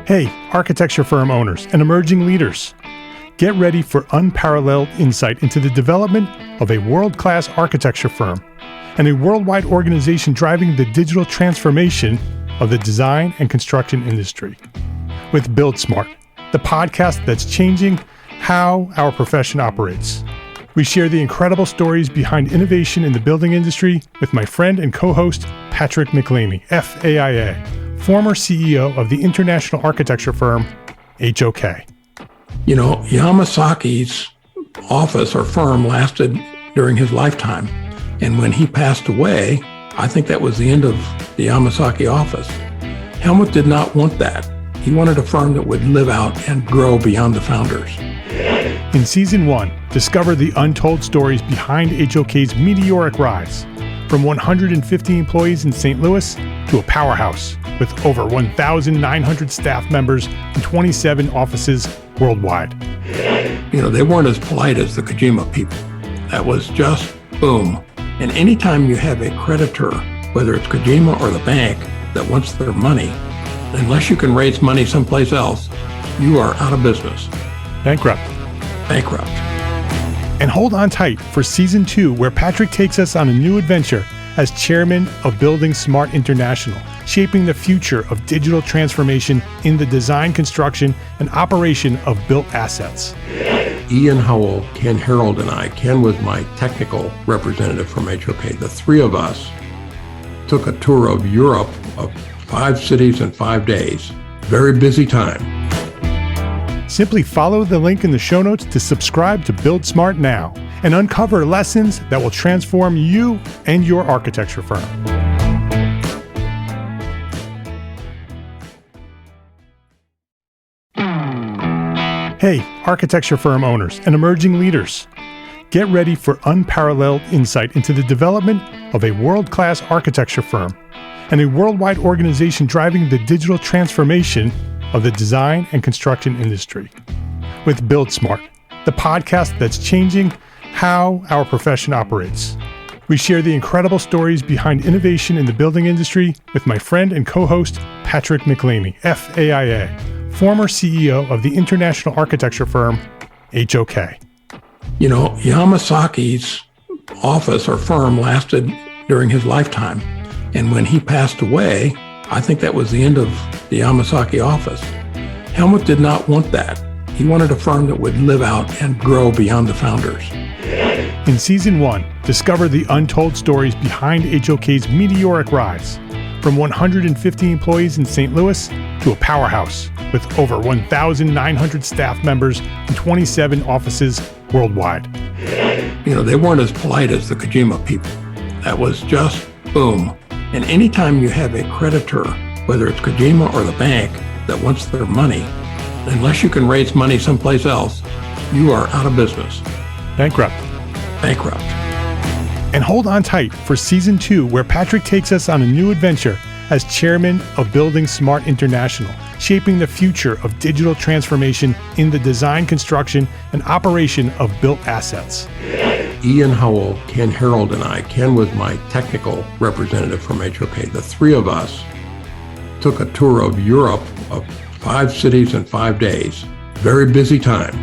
Hey, architecture firm owners and emerging leaders. Get ready for unparalleled insight into the development of a world-class architecture firm and a worldwide organization driving the digital transformation of the design and construction industry. With Build Smart, the podcast that's changing how our profession operates. We share the incredible stories behind innovation in the building industry with my friend and co-host, Patrick McLeamy, FAIA, former CEO of the international architecture firm, HOK. You know, Yamasaki's office or firm lasted during his lifetime. And when he passed away, I think that was the end of the Yamasaki office. Helmut did not want that. He wanted a firm that would live out and grow beyond the founders. In Season 1, discover the untold stories behind HOK's meteoric rise, from 150 employees in St. Louis to a powerhouse with over 1,900 staff members and 27 offices worldwide. You know, they weren't as polite as the Kojima people. That was just boom. And anytime you have a creditor, whether it's Kojima or the bank, that wants their money, unless you can raise money someplace else, you are out of business. Bankrupt. And hold on tight for Season 2, where Patrick takes us on a new adventure as chairman of Building Smart International, shaping the future of digital transformation in the design, construction, and operation of built assets. Ian Howell, Ken Harold, and I, Ken was my technical representative from HOK. The three of us took a tour of Europe of 5 cities in 5 days. Very busy time. Simply follow the link in the show notes to subscribe to Build Smart now and uncover lessons that will transform you and your architecture firm. Hey, architecture firm owners and emerging leaders. Get ready for unparalleled insight into the development of a world-class architecture firm and a worldwide organization driving the digital transformation of the design and construction industry. With Build Smart, the podcast that's changing how our profession operates. We share the incredible stories behind innovation in the building industry with my friend and co-host, Patrick McLeamy, FAIA, former CEO of the international architecture firm, HOK. You know, Yamasaki's office or firm lasted during his lifetime. And when he passed away, I think that was the end of the Yamasaki office. Helmut did not want that. He wanted a firm that would live out and grow beyond the founders. In Season 1, discover the untold stories behind HOK's meteoric rise, from 150 employees in St. Louis to a powerhouse with over 1,900 staff members and 27 offices worldwide. You know, they weren't as polite as the Kojima people. That was just boom. And anytime you have a creditor, whether it's Kojima or the bank, that wants their money, unless you can raise money someplace else, you are out of business. Bankrupt. And hold on tight for Season 2, where Patrick takes us on a new adventure as chairman of Building Smart International, shaping the future of digital transformation in the design, construction, and operation of built assets. Ian Howell, Ken Harold, and I, Ken was my technical representative from HOK. The three of us took a tour of Europe of 5 cities in 5 days. Very busy time.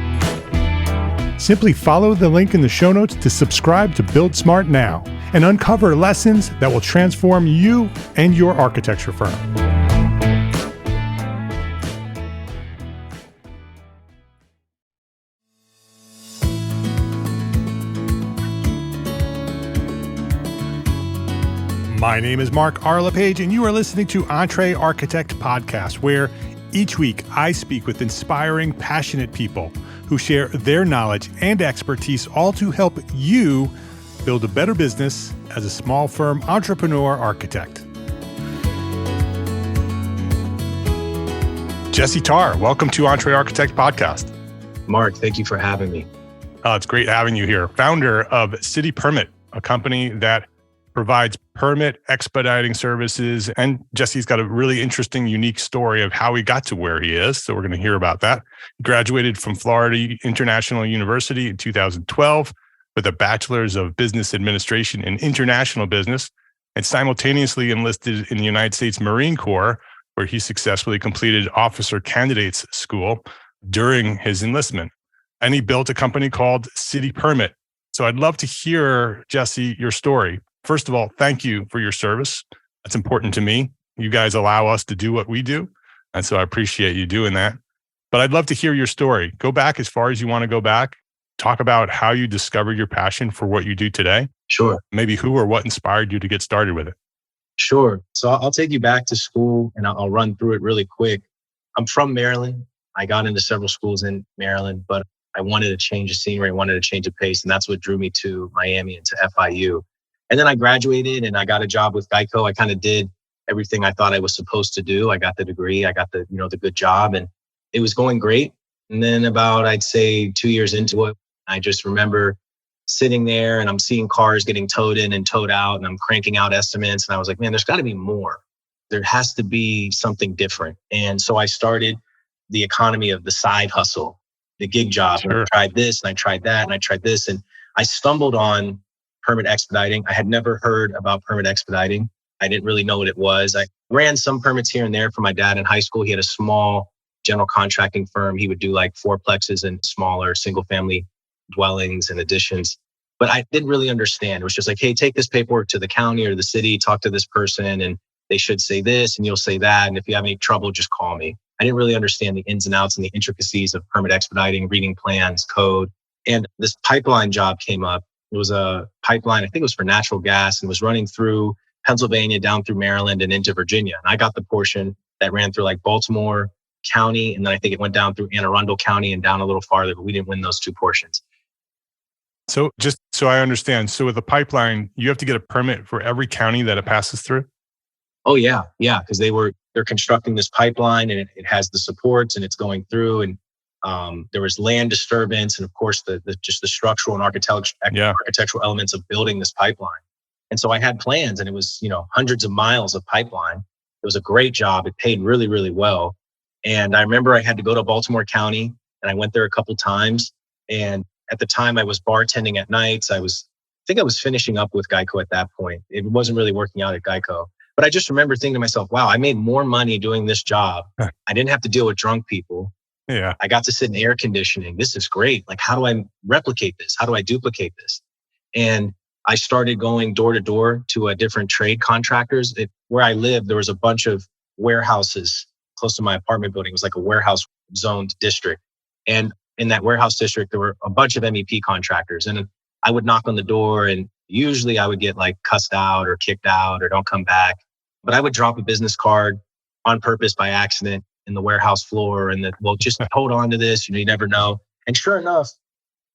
Simply follow the link in the show notes to subscribe to Build Smart now and uncover lessons that will transform you and your architecture firm. My name is Mark R. LePage, and you are listening to Entre Architect Podcast, where each week I speak with inspiring, passionate people who share their knowledge and expertise, all to help you build a better business as a small firm entrepreneur architect. Jesse Tarr, welcome to Entre Architect Podcast. Mark, thank you for having me. It's great having you here. Founder of City Permit, a company that provides permit expediting services. And Jesse's got a really interesting, unique story of how he got to where he is. So we're going to hear about that. He graduated from Florida International University in 2012 with a bachelor's of business administration in international business, and simultaneously enlisted in the United States Marine Corps where he successfully completed officer candidates school during his enlistment. And he built a company called City Permit. So I'd love to hear, Jesse, your story. First of all, thank you for your service. That's important to me. You guys allow us to do what we do. And so I appreciate you doing that. But I'd love to hear your story. Go back as far as you want to go back. Talk about how you discovered your passion for what you do today. Sure. Maybe who or what inspired you to get started with it. Sure. So I'll take you back to school and I'll run through it really quick. I'm from Maryland. I got into several schools in Maryland, but I wanted to change the scenery. I wanted to change the pace. And that's what drew me to Miami and to FIU. And then I graduated and I got a job with GEICO. I kind of did everything I thought I was supposed to do. I got the degree. I got the good job, and it was going great. And then about, I'd say 2 years into it, I just remember sitting there and I'm seeing cars getting towed in and towed out, and I'm cranking out estimates. And I was like, man, there's got to be more. There has to be something different. And so I started the economy of the side hustle, the gig job. Sure. And I tried this and I tried that and I tried this. And I stumbled on permit expediting. I had never heard about permit expediting. I didn't really know what it was. I ran some permits here and there for my dad in high school. He had a small general contracting firm. He would do like fourplexes and smaller single family dwellings and additions. But I didn't really understand. It was just like, hey, take this paperwork to the county or the city, talk to this person, and they should say this and you'll say that. And if you have any trouble, just call me. I didn't really understand the ins and outs and the intricacies of permit expediting, reading plans, code. And this pipeline job came up. It was a pipeline, I think it was for natural gas, and was running through Pennsylvania, down through Maryland and into Virginia. And I got the portion that ran through like Baltimore County. And then I think it went down through Anne Arundel County and down a little farther, but we didn't win those two portions. So just so I understand, so with the pipeline, you have to get a permit for every county that it passes through? Oh yeah. Yeah. Because they're constructing this pipeline and it has the supports and it's going through, and there was land disturbance and of course the structural and architectural elements of building this pipeline. And so I had plans, and it was, hundreds of miles of pipeline. It was a great job. It paid really, really well. And I remember I had to go to Baltimore County, and I went there a couple times. And at the time I was bartending at nights. I think I was finishing up with GEICO at that point. It wasn't really working out at GEICO. But I just remember thinking to myself, wow, I made more money doing this job. I didn't have to deal with drunk people. Yeah. I got to sit in air conditioning. This is great. Like, how do I replicate this? How do I duplicate this? And I started going door to door to different trade contractors. Where I lived, there was a bunch of warehouses close to my apartment building. It was like a warehouse zoned district. And in that warehouse district, there were a bunch of MEP contractors. And I would knock on the door, and usually I would get like cussed out or kicked out or don't come back. But I would drop a business card on purpose by accident in the warehouse floor, and just hold on to this. You never know. And sure enough,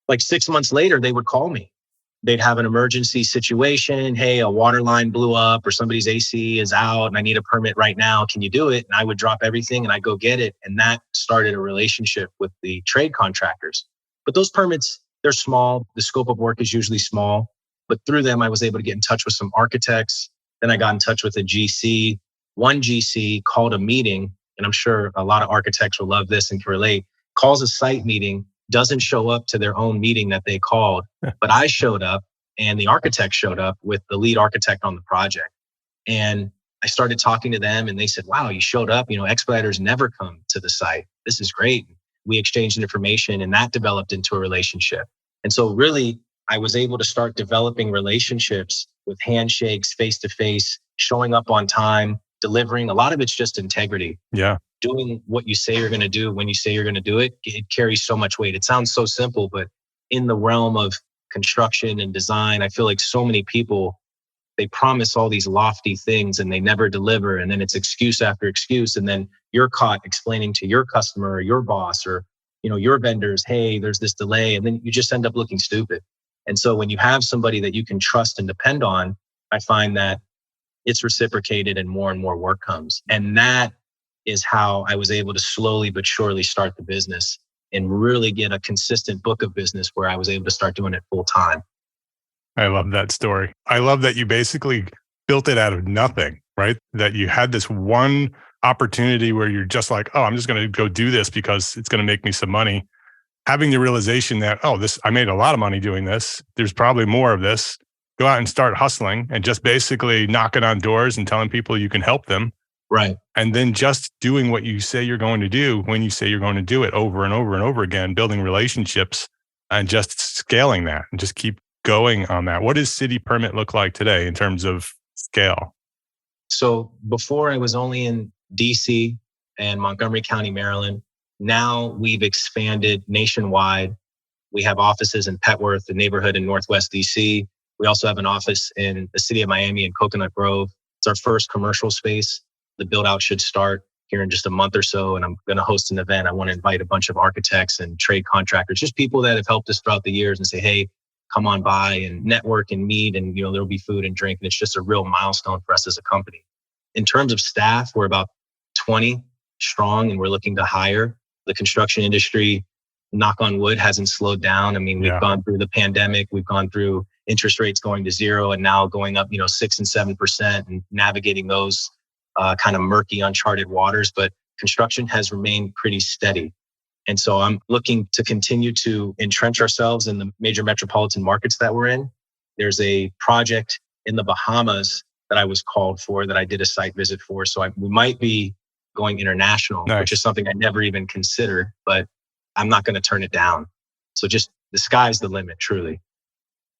like 6 months later, they would call me. They'd have an emergency situation. Hey, a water line blew up or somebody's AC is out and I need a permit right now. Can you do it? And I would drop everything and I'd go get it. And that started a relationship with the trade contractors. But those permits, they're small. The scope of work is usually small. But through them, I was able to get in touch with some architects. Then I got in touch with a GC. One GC called a meeting, and I'm sure a lot of architects will love this and can relate, calls a site meeting, doesn't show up to their own meeting that they called. But I showed up, and the architect showed up with the lead architect on the project. And I started talking to them, and they said, wow, you showed up. Expeditors never come to the site. This is great. We exchanged information, and that developed into a relationship. And so really, I was able to start developing relationships with handshakes, face-to-face, showing up on time, delivering. A lot of it's just integrity. Yeah. Doing what you say you're going to do when you say you're going to do it, it carries so much weight. It sounds so simple, but in the realm of construction and design, I feel like so many people, they promise all these lofty things and they never deliver. And then it's excuse after excuse. And then you're caught explaining to your customer or your boss or, your vendors, hey, there's this delay. And then you just end up looking stupid. And so when you have somebody that you can trust and depend on, I find that it's reciprocated and more work comes. And that is how I was able to slowly but surely start the business and really get a consistent book of business where I was able to start doing it full time. I love that story. I love that you basically built it out of nothing, right? That you had this one opportunity where you're just like, oh, I'm just going to go do this because it's going to make me some money. Having the realization that, I made a lot of money doing this. There's probably more of this. Go out and start hustling and just basically knocking on doors and telling people you can help them. Right. And then just doing what you say you're going to do when you say you're going to do it over and over and over again, building relationships and just scaling that and just keep going on that. What does city permit look like today in terms of scale? So before I was only in DC and Montgomery County, Maryland. Now we've expanded nationwide. We have offices in Petworth, the neighborhood in Northwest DC. We also have an office in the city of Miami in Coconut Grove. It's our first commercial space. The build out should start here in just a month or so. And I'm going to host an event. I want to invite a bunch of architects and trade contractors, just people that have helped us throughout the years, and say, hey, come on by and network and meet. And, there'll be food and drink. And it's just a real milestone for us as a company. In terms of staff, we're about 20 strong and we're looking to hire. The construction industry, knock on wood, hasn't slowed down. I mean, we've gone through the pandemic, we've gone through interest rates going to zero and now going up, 6 and 7% and navigating those kind of murky, uncharted waters. But construction has remained pretty steady. And so I'm looking to continue to entrench ourselves in the major metropolitan markets that we're in. There's a project in the Bahamas that I was called for, that I did a site visit for. So we might be going international, which is something I never even considered, but I'm not going to turn it down. So just the sky's the limit, truly.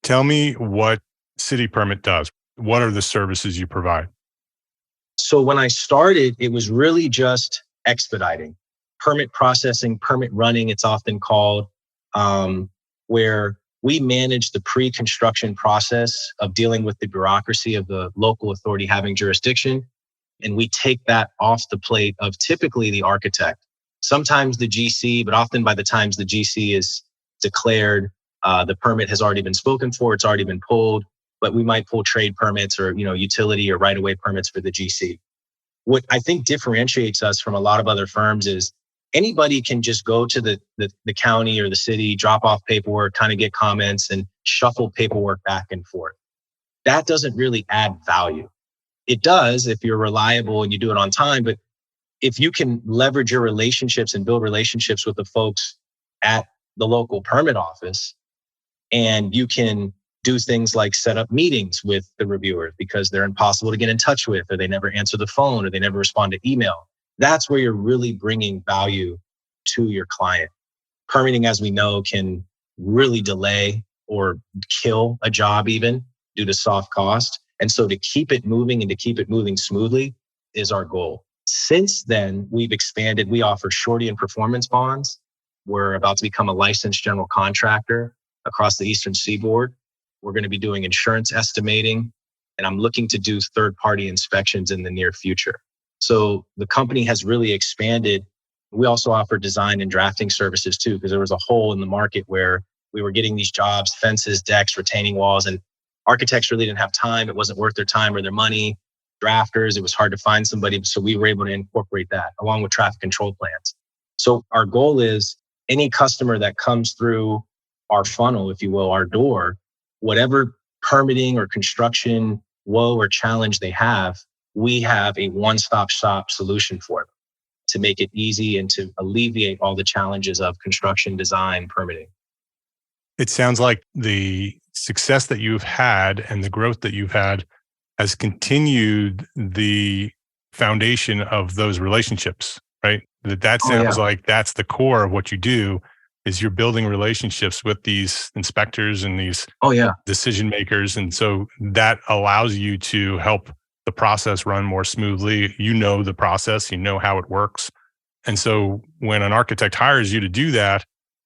Tell me what City Permit does. What are the services you provide? So when I started, it was really just expediting, permit processing, permit running, it's often called, where we manage the pre-construction process of dealing with the bureaucracy of the local authority having jurisdiction. And we take that off the plate of typically the architect, sometimes the GC, but often by the times the GC is declared, the permit has already been spoken for, it's already been pulled, but we might pull trade permits or, utility or right-of-way permits for the GC. What I think differentiates us from a lot of other firms is anybody can just go to the county or the city, drop off paperwork, kind of get comments and shuffle paperwork back and forth. That doesn't really add value. It does if you're reliable and you do it on time, but if you can leverage your relationships and build relationships with the folks at the local permit office, and you can do things like set up meetings with the reviewers because they're impossible to get in touch with, or they never answer the phone, or they never respond to email. That's where you're really bringing value to your client. Permitting, as we know, can really delay or kill a job even due to soft cost. And so to keep it moving and to keep it moving smoothly is our goal. Since then, we've expanded. We offer surety and performance bonds. We're about to become a licensed general contractor across the Eastern Seaboard. We're going to be doing insurance estimating, and I'm looking to do third-party inspections in the near future. So the company has really expanded. We also offer design and drafting services too, because there was a hole in the market where we were getting these jobs, fences, decks, retaining walls, and architects really didn't have time. It wasn't worth their time or their money. Drafters, it was hard to find somebody. So we were able to incorporate that along with traffic control plans. So our goal is any customer that comes through our funnel, if you will, our door, whatever permitting or construction woe or challenge they have, we have a one-stop shop solution for them to make it easy and to alleviate all the challenges of construction, design, permitting. It sounds like the success that you've had and the growth that you've had has continued the foundation of those relationships, right? That sounds like that's the core of what you do, is you're building relationships with these inspectors and these decision makers. And so that allows you to help the process run more smoothly. You know the process, you know how it works. And so when an architect hires you to do that,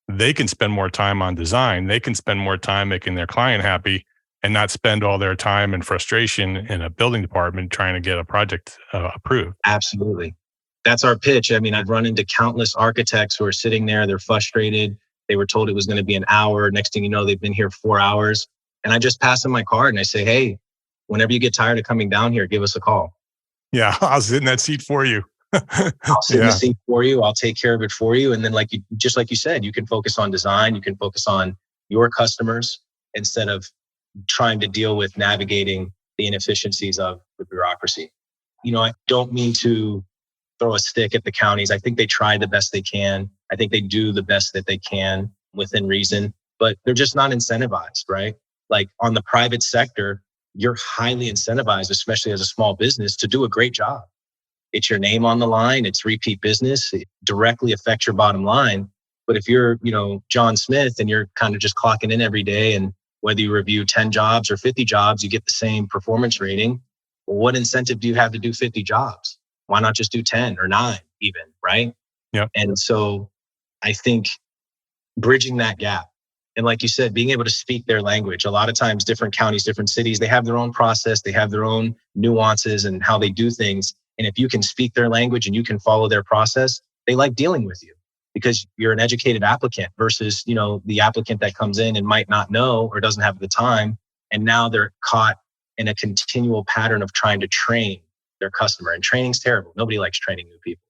they can spend more time on design. They can spend more time making their client happy and not spend all their time and frustration in a building department trying to get a project approved. Absolutely. That's our pitch. I mean, I've run into countless architects who are sitting there, they're frustrated. They were told it was going to be an hour. Next thing you know, they've been here 4 hours. And I just pass them my card and I say, hey, whenever you get tired of coming down here, give us a call. Yeah, I'll sit in that seat for you. I'll sit in the seat for you. I'll take care of it for you. And then just like you said, you can focus on design. You can focus on your customers instead of trying to deal with navigating the inefficiencies of the bureaucracy. I don't mean to throw a stick at the counties. I think they try the best they can. I think they do the best that they can within reason, but they're just not incentivized, right? Like on the private sector, you're highly incentivized, especially as a small business, to do a great job. it's your name on the line, it's repeat business, it directly affects your bottom line. But if you're, John Smith and you're kind of just clocking in every day, and whether you review 10 jobs or 50 jobs, you get the same performance rating. Well, what incentive do you have to do 50 jobs? Why not just do 10 or 9 even, right? Yeah. And so I think bridging that gap, and like you said, being able to speak their language. A lot of times different counties, different cities, they have their own process, they have their own nuances and how they do things. And if you can speak their language and you can follow their process, they like dealing with you because you're an educated applicant versus, the applicant that comes in and might not know or doesn't have the time. And now they're caught in a continual pattern of trying to train their customer. And training's terrible. Nobody likes training new people.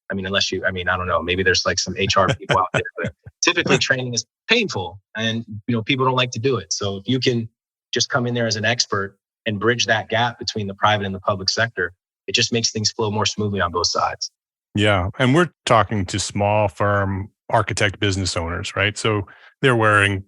I don't know, maybe there's like some HR people out there, but typically training is painful and, people don't like to do it. So if you can just come in there as an expert and bridge that gap between the private and the public sector, it just makes things flow more smoothly on both sides. Yeah. And we're talking to small firm architect business owners, right? So they're wearing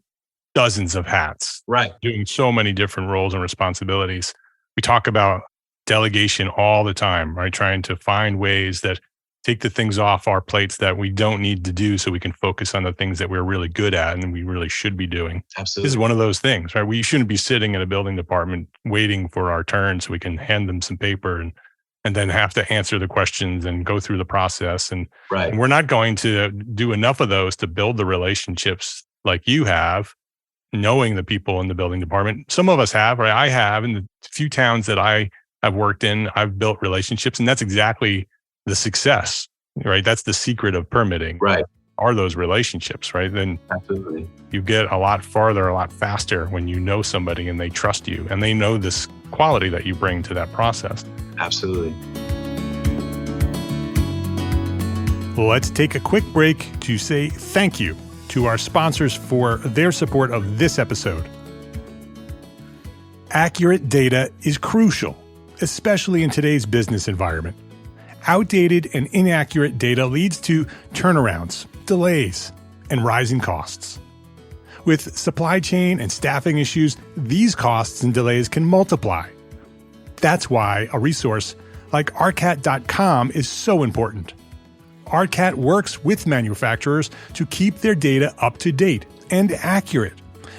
dozens of hats, right? Doing so many different roles and responsibilities. We talk about delegation all the time, right? Trying to find ways that take the things off our plates that we don't need to do so we can focus on the things that we're really good at and we really should be doing. Absolutely. This is one of those things, right? We shouldn't be sitting in a building department waiting for our turn so we can hand them some paper and then have to answer the questions and go through the process. And, right. And we're not going to do enough of those to build the relationships like you have, knowing the people in the building department. Some of us have, right? I have. In the few towns that I have worked in, I've built relationships, and that's exactly the success, right? That's the secret of permitting, right? Are those relationships, right? Then absolutely, you get a lot farther, a lot faster when you know somebody and they trust you and they know this quality that you bring to that process. Absolutely. Let's take a quick break to say thank you to our sponsors for their support of this episode. Accurate data is crucial, especially in today's business environment. Outdated and inaccurate data leads to turnarounds, delays, and rising costs. With supply chain and staffing issues, these costs and delays can multiply. That's why a resource like rcat.com is so important. RCAT works with manufacturers to keep their data up to date and accurate,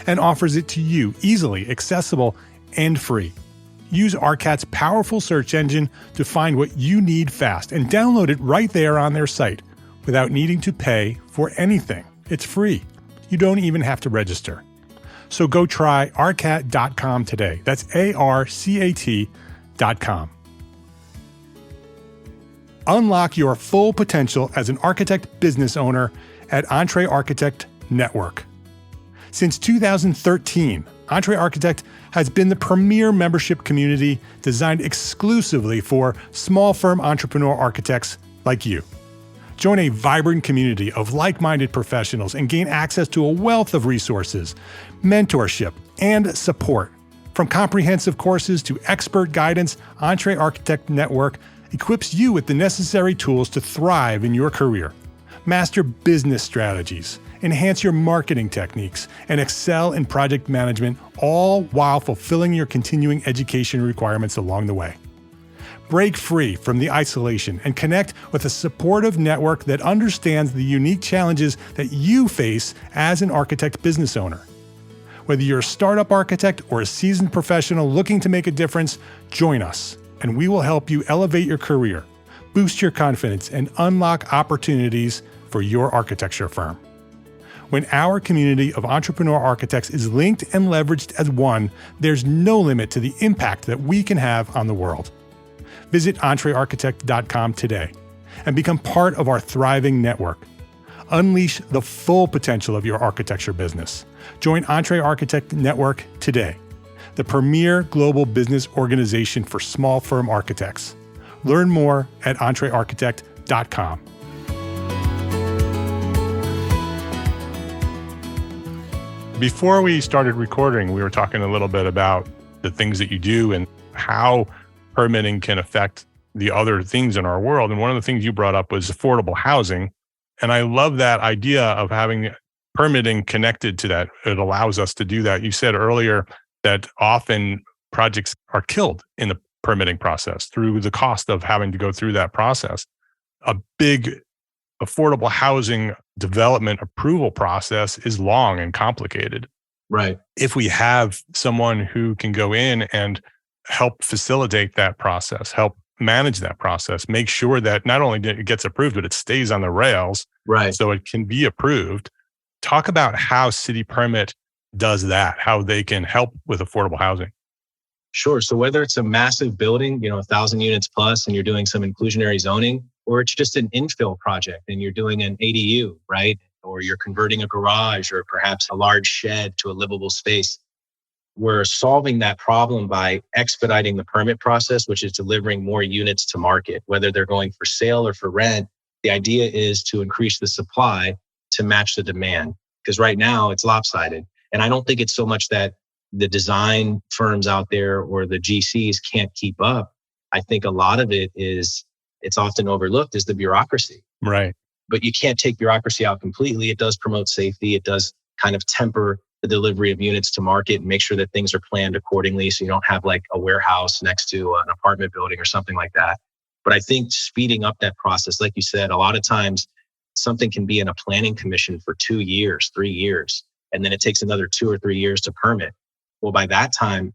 and offers it to you easily, accessible, and free. Use RCAT's powerful search engine to find what you need fast and download it right there on their site without needing to pay for anything. It's free. You don't even have to register. So go try rcat.com today. That's ARCAT.com. Unlock your full potential as an architect business owner at Entre Architect Network. Since 2013, Entre Architect has been the premier membership community designed exclusively for small firm entrepreneur architects like you. Join a vibrant community of like-minded professionals and gain access to a wealth of resources, mentorship, and support. From comprehensive courses to expert guidance, Entre Architect Network equips you with the necessary tools to thrive in your career. Master business strategies, enhance your marketing techniques, and excel in project management, all while fulfilling your continuing education requirements along the way. Break free from the isolation and connect with a supportive network that understands the unique challenges that you face as an architect business owner. Whether you're a startup architect or a seasoned professional looking to make a difference, join us, and we will help you elevate your career, boost your confidence, and unlock opportunities for your architecture firm. When our community of entrepreneur architects is linked and leveraged as one, there's no limit to the impact that we can have on the world. Visit entrearchitect.com today and become part of our thriving network. Unleash the full potential of your architecture business. Join Entre Architect Network today, the premier global business organization for small firm architects. Learn more at entrearchitect.com. Before we started recording, we were talking a little bit about the things that you do and how permitting can affect the other things in our world. And one of the things you brought up was affordable housing. And I love that idea of having permitting connected to that. It allows us to do that. You said earlier that often projects are killed in the permitting process, through the cost of having to go through that process. A big affordable housing development approval process is long and complicated. Right. If we have someone who can go in and help facilitate that process, help manage that process, make sure that not only it gets approved, but it stays on the rails, Right. so it can be approved. Talk about how City Permit does that, how they can help with affordable housing. Sure. So whether it's a massive building, 1,000 units plus, and you're doing some inclusionary zoning, or it's just an infill project and you're doing an ADU, right? Or you're converting a garage or perhaps a large shed to a livable space. We're solving that problem by expediting the permit process, which is delivering more units to market, whether they're going for sale or for rent. The idea is to increase the supply to match the demand, because right now it's lopsided. And I don't think it's so much that the design firms out there or the GCs can't keep up. I think a lot of it is, it's often overlooked, is the bureaucracy. Right. But you can't take bureaucracy out completely. It does promote safety. It does kind of temper the delivery of units to market and make sure that things are planned accordingly, so you don't have like a warehouse next to an apartment building or something like that. But I think speeding up that process, like you said, a lot of times something can be in a planning commission for 2 years, 3 years, and then it takes another 2 or 3 years to permit. Well, by that time,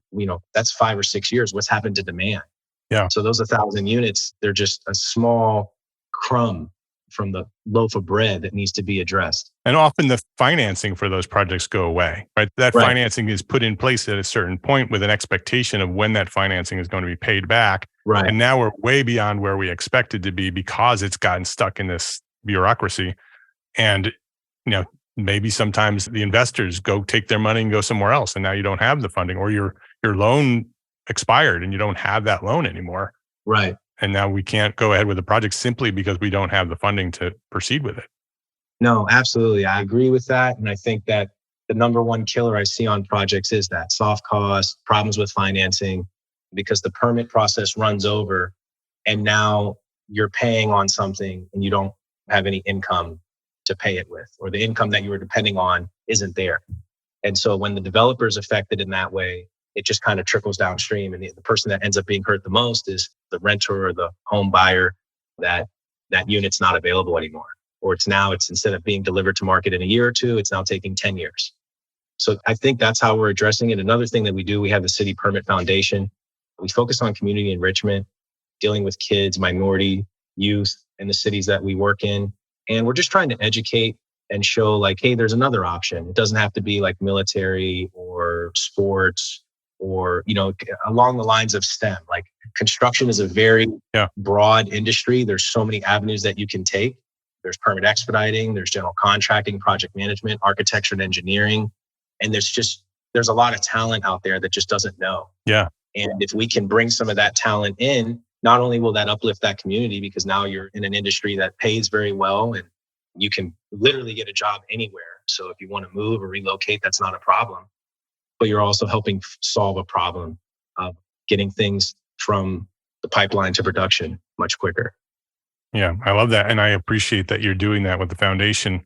that's 5 or 6 years. What's happened to demand? Yeah. So those 1,000 units, they're just a small crumb from the loaf of bread that needs to be addressed. And often the financing for those projects go away, right? That Right. financing is put in place at a certain point with an expectation of when that financing is going to be paid back. Right. And now we're way beyond where we expected to be because it's gotten stuck in this bureaucracy. And, maybe sometimes the investors go take their money and go somewhere else. And now you don't have the funding, or your loan expired and you don't have that loan anymore. Right. And now we can't go ahead with the project simply because we don't have the funding to proceed with it. No, absolutely. I agree with that. And I think that the number one killer I see on projects is that soft cost, problems with financing, because the permit process runs over and now you're paying on something and you don't have any income to pay it with, or the income that you were depending on isn't there. And so when the developer is affected in that way, it just kind of trickles downstream. And the person that ends up being hurt the most is the renter or the home buyer, that unit's not available anymore. Or it's instead of being delivered to market in a year or two, it's now taking 10 years. So I think that's how we're addressing it. Another thing that we do, we have the City Permit Foundation. We focus on community enrichment, dealing with kids, minority, youth in the cities that we work in. And we're just trying to educate and show like, hey, there's another option. It doesn't have to be like military or sports or, along the lines of STEM. Like construction is a very broad industry. There's so many avenues that you can take. There's permit expediting, there's general contracting, project management, architecture and engineering. And there's a lot of talent out there that just doesn't know. Yeah. And if we can bring some of that talent in, not only will that uplift that community, because now you're in an industry that pays very well and you can literally get a job anywhere. So if you want to move or relocate, that's not a problem. But you're also helping solve a problem of getting things from the pipeline to production much quicker. Yeah, I love that. And I appreciate that you're doing that with the foundation.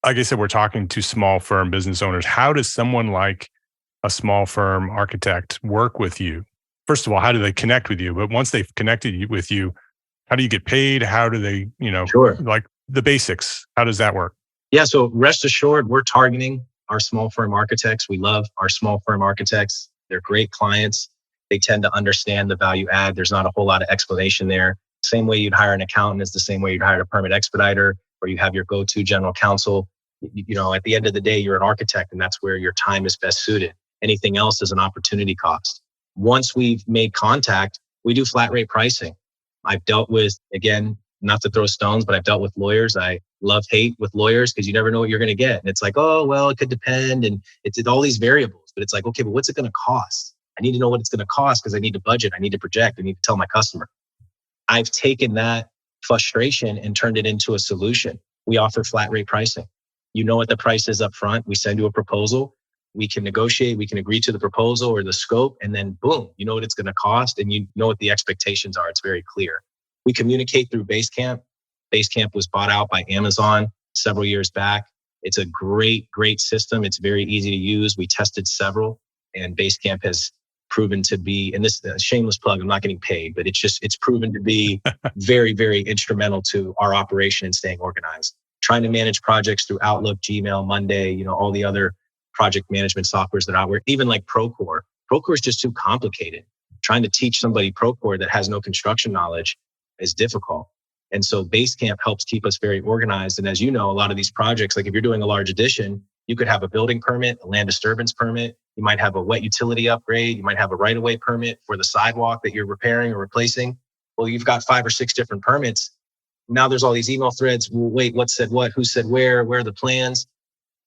Like I said, we're talking to small firm business owners. How does someone like a small firm architect work with you? First of all, how do they connect with you? But once they've connected with you, how do you get paid? How do they, Sure. Like the basics? How does that work? Yeah, so rest assured, we're targeting our small firm architects. We love our small firm architects. They're great clients. They tend to understand the value add. There's not a whole lot of explanation there. Same way you'd hire an accountant is the same way you'd hire a permit expediter, or you have your go-to general counsel. At the end of the day, you're an architect, and that's where your time is best suited. Anything else is an opportunity cost. Once we've made contact, we do flat rate pricing. I've dealt with, again, not to throw stones, but I've dealt with lawyers. I love hate with lawyers because you never know what you're going to get. And it's like, oh, well, it could depend. And it's all these variables, but it's like, okay, but what's it going to cost? I need to know what it's going to cost because I need to budget. I need to project. I need to tell my customer. I've taken that frustration and turned it into a solution. We offer flat rate pricing. You know what the price is up front. We send you a proposal. We can negotiate. We can agree to the proposal or the scope. And then boom, you know what it's going to cost and you know what the expectations are. It's very clear. We communicate through Basecamp. Basecamp was bought out by Amazon several years back. It's a great, great system. It's very easy to use. We tested several and Basecamp has proven to be, and this is a shameless plug, I'm not getting paid, but it's proven to be very, very instrumental to our operation and staying organized. Trying to manage projects through Outlook, Gmail, Monday, all the other project management softwares that are out there, even like Procore. Procore is just too complicated. Trying to teach somebody Procore that has no construction knowledge is difficult. And so Basecamp helps keep us very organized. And as you know, a lot of these projects, like if you're doing a large addition, you could have a building permit, a land disturbance permit. You might have a wet utility upgrade. You might have a right-of-way permit for the sidewalk that you're repairing or replacing. Well, you've got 5 or 6 different permits. Now there's all these email threads. Well, wait, what said what? Who said where? Where are the plans?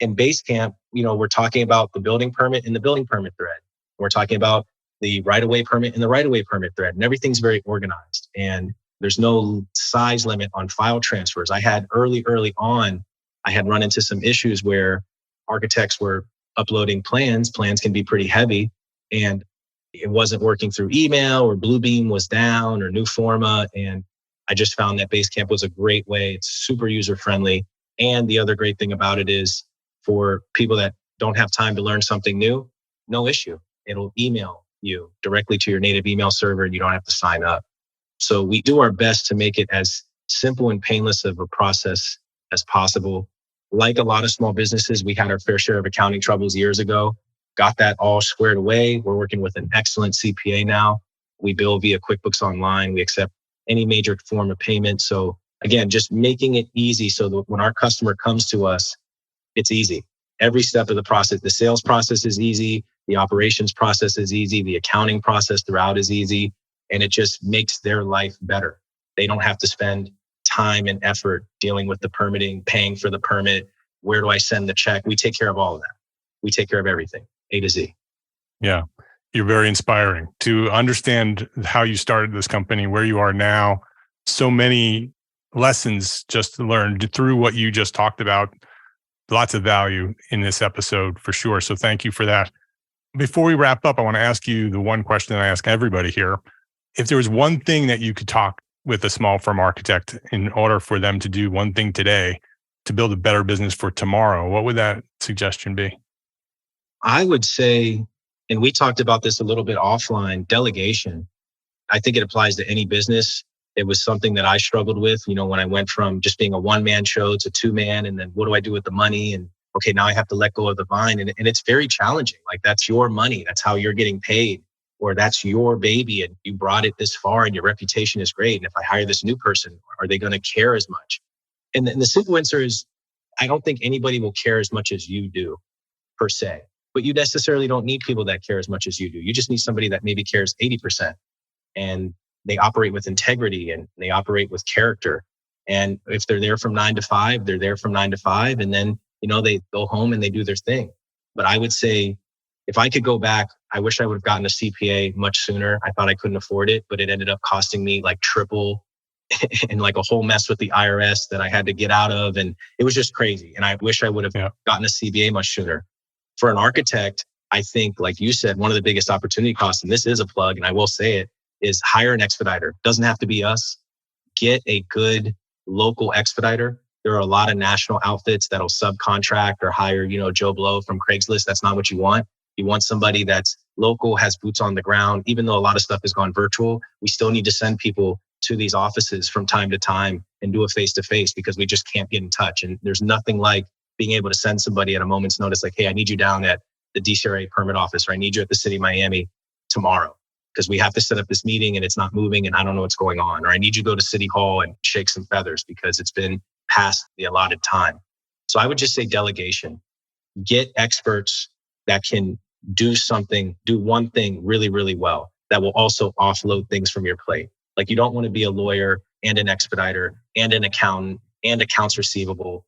In Basecamp, we're talking about the building permit in the building permit thread. We're talking about the right-of-way permit in the right-of-way permit thread. And everything's very organized. And there's no size limit on file transfers. I had early on, I had run into some issues where architects were uploading plans. Plans can be pretty heavy, and it wasn't working through email, or Bluebeam was down, or Newforma. And I just found that Basecamp was a great way. It's super user friendly. And the other great thing about it is for people that don't have time to learn something new, no issue. It'll email you directly to your native email server, and you don't have to sign up. So we do our best to make it as simple and painless of a process as possible. Like a lot of small businesses, we had our fair share of accounting troubles years ago, got that all squared away. We're working with an excellent CPA now. We bill via QuickBooks Online. We accept any major form of payment. So again, just making it easy so that when our customer comes to us, it's easy. Every step of the process, the sales process is easy. The operations process is easy. The accounting process throughout is easy. And it just makes their life better. They don't have to spend time and effort dealing with the permitting, paying for the permit. Where do I send the check? We take care of all of that. We take care of everything, A to Z. Yeah. You're very inspiring to understand how you started this company, where you are now. So many lessons just learned through what you just talked about. Lots of value in this episode for sure. So thank you for that. Before we wrap up, I want to ask you the one question that I ask everybody here. If there was one thing that you could talk with a small firm architect in order for them to do one thing today to build a better business for tomorrow, what would that suggestion be? I would say, and we talked about this a little bit offline, delegation. I think it applies to any business. It was something that I struggled with, when I went from just being a one-man show to 2-man, and then what do I do with the money? And okay, now I have to let go of the vine. And it's very challenging. Like, that's your money. That's how you're getting paid. Or that's your baby and you brought it this far and your reputation is great. And if I hire this new person, are they going to care as much? And the simple answer is, I don't think anybody will care as much as you do, per se. But you necessarily don't need people that care as much as you do. You just need somebody that maybe cares 80%. And they operate with integrity and they operate with character. And if they're there from 9 to 5, they're there from 9 to 5. And then, they go home and they do their thing. But I would say, if I could go back, I wish I would have gotten a CPA much sooner. I thought I couldn't afford it, but it ended up costing me like triple and like a whole mess with the IRS that I had to get out of. And it was just crazy. And I wish I would have gotten a CPA much sooner. For an architect, I think, like you said, one of the biggest opportunity costs, and this is a plug, and I will say it, is hire an expediter. Doesn't have to be us. Get a good local expediter. There are a lot of national outfits that'll subcontract or hire, Joe Blow from Craigslist. That's not what you want. You want somebody that's local, has boots on the ground. Even though a lot of stuff has gone virtual, we still need to send people to these offices from time to time and do a face-to-face because we just can't get in touch. And there's nothing like being able to send somebody at a moment's notice, like, hey, I need you down at the DCRA permit office, or I need you at the city of Miami tomorrow because we have to set up this meeting and it's not moving and I don't know what's going on. Or I need you to go to City Hall and shake some feathers because it's been past the allotted time. So I would just say delegation. Get experts that can do one thing really, really well that will also offload things from your plate. Like, you don't want to be a lawyer and an expediter and an accountant and accounts receivable.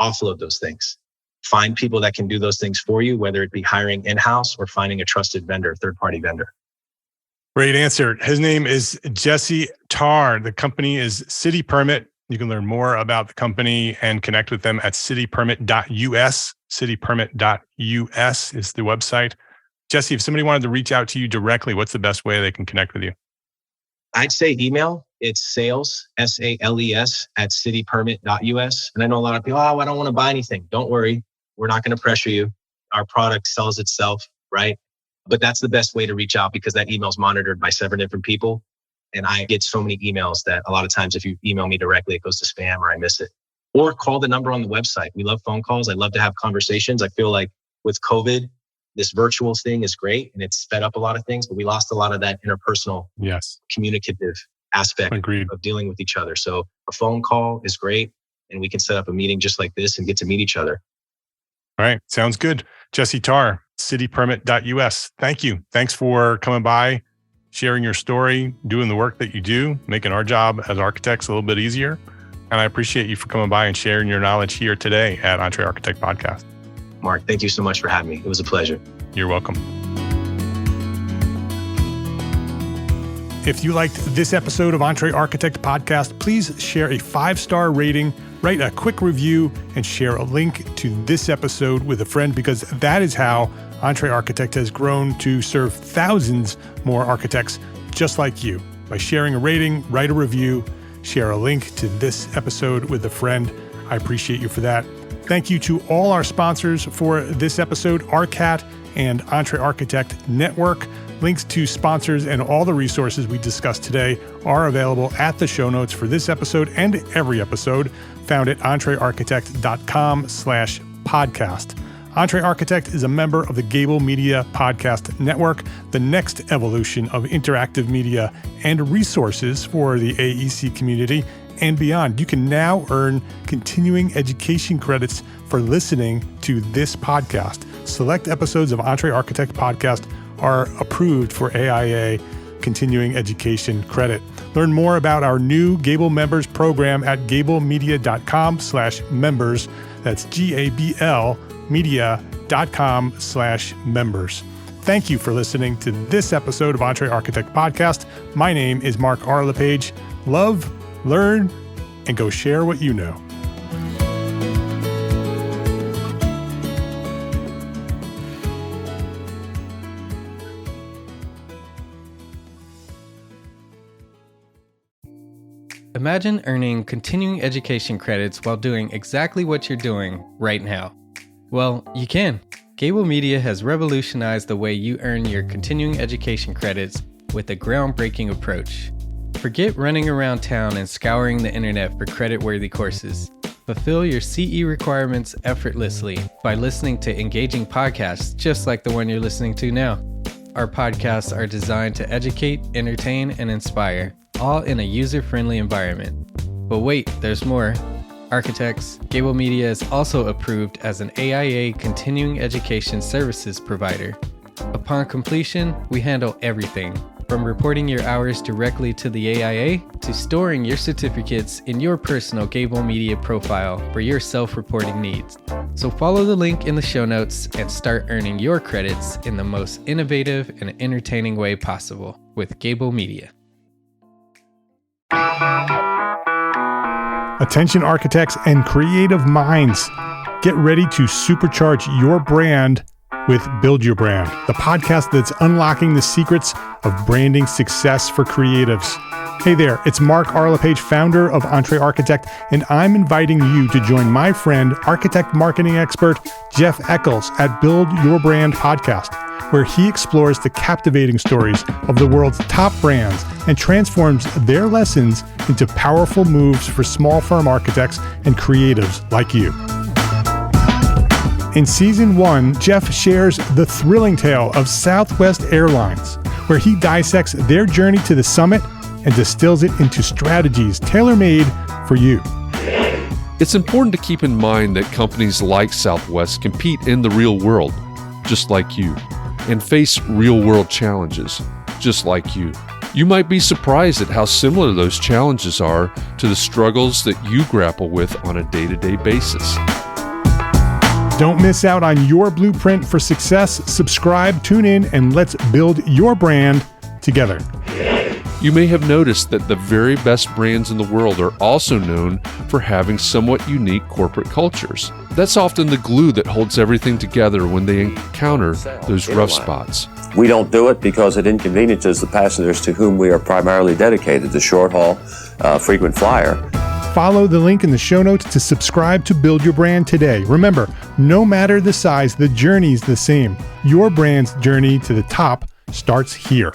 Offload those things. Find people that can do those things for you, whether it be hiring in-house or finding a trusted vendor, third-party vendor. Great answer. His name is Jesse Tarr. The company is City Permit. You can learn more about the company and connect with them at citypermit.us. Citypermit.us is the website. Jesse, if somebody wanted to reach out to you directly, what's the best way they can connect with you? I'd say email. It's sales, SALES, at citypermit.us. And I know a lot of people, I don't want to buy anything. Don't worry. We're not going to pressure you. Our product sells itself, right? But that's the best way to reach out because that email is monitored by 7 different people. And I get so many emails that a lot of times if you email me directly, it goes to spam or I miss it. Or call the number on the website. We love phone calls. I love to have conversations. I feel like with COVID, this virtual thing is great and it's sped up a lot of things, but we lost a lot of that interpersonal, communicative aspect of dealing with each other. So a phone call is great and we can set up a meeting just like this and get to meet each other. All right. Sounds good. Jesse Tarr, citypermit.us. Thank you. Thanks for coming by, sharing your story, doing the work that you do, making our job as architects a little bit easier. And I appreciate you for coming by and sharing your knowledge here today at Entre Architect Podcast. Mark, thank you so much for having me. It was a pleasure. You're welcome. If you liked this episode of Entre Architect Podcast, please share a 5-star rating, write a quick review, and share a link to this episode with a friend, because that is how Entre Architect has grown to serve thousands more architects just like you. By sharing a rating, write a review, share a link to this episode with a friend. I appreciate you for that. Thank you to all our sponsors for this episode, ARCAT and Entre Architect Network. Links to sponsors and all the resources we discussed today are available at the show notes for this episode and every episode, found at entrearchitect.com/podcast. Entre Architect is a member of the Gable Media Podcast Network, the next evolution of interactive media and resources for the AEC community and beyond. You can now earn continuing education credits for listening to this podcast. Select episodes of Entre Architect Podcast are approved for AIA continuing education credit. Learn more about our new Gable Members program at gablemedia.com/members. That's GABL media.com/members. Thank you for listening to this episode of Entre Architect Podcast. My name is Mark R. LePage. Love, learn, and go share what you know. Imagine earning continuing education credits while doing exactly what you're doing right now. Well, you can. Gable Media has revolutionized the way you earn your continuing education credits with a groundbreaking approach. Forget running around town and scouring the internet for credit-worthy courses. Fulfill your CE requirements effortlessly by listening to engaging podcasts just like the one you're listening to now. Our podcasts are designed to educate, entertain, and inspire, all in a user-friendly environment. But wait, there's more. Architects, Gable Media is also approved as an AIA continuing education services provider. Upon completion, we handle everything, from reporting your hours directly to the AIA to storing your certificates in your personal Gable Media profile for your self-reporting needs. So follow the link in the show notes and start earning your credits in the most innovative and entertaining way possible with Gable Media. Attention architects and creative minds, get ready to supercharge your brand with Build Your Brand, the podcast that's unlocking the secrets of branding success for creatives. Hey there, it's Mark R. LePage, founder of Entre Architect, and I'm inviting you to join my friend, architect marketing expert Jeff Eccles at Build Your Brand podcast, where he explores the captivating stories of the world's top brands and transforms their lessons into powerful moves for small firm architects and creatives like you. In Season 1, Jeff shares the thrilling tale of Southwest Airlines, where he dissects their journey to the summit and distills it into strategies tailor-made for you. It's important to keep in mind that companies like Southwest compete in the real world, just like you, and face real-world challenges, just like you. You might be surprised at how similar those challenges are to the struggles that you grapple with on a day-to-day basis. Don't miss out on your blueprint for success. Subscribe, tune in, and let's build your brand together. You may have noticed that the very best brands in the world are also known for having somewhat unique corporate cultures. That's often the glue that holds everything together when they encounter those rough spots. We don't do it because it inconveniences the passengers to whom we are primarily dedicated, the short haul, frequent flyer. Follow the link in the show notes to subscribe to Build Your Brand today. Remember, no matter the size, the journey's the same. Your brand's journey to the top starts here.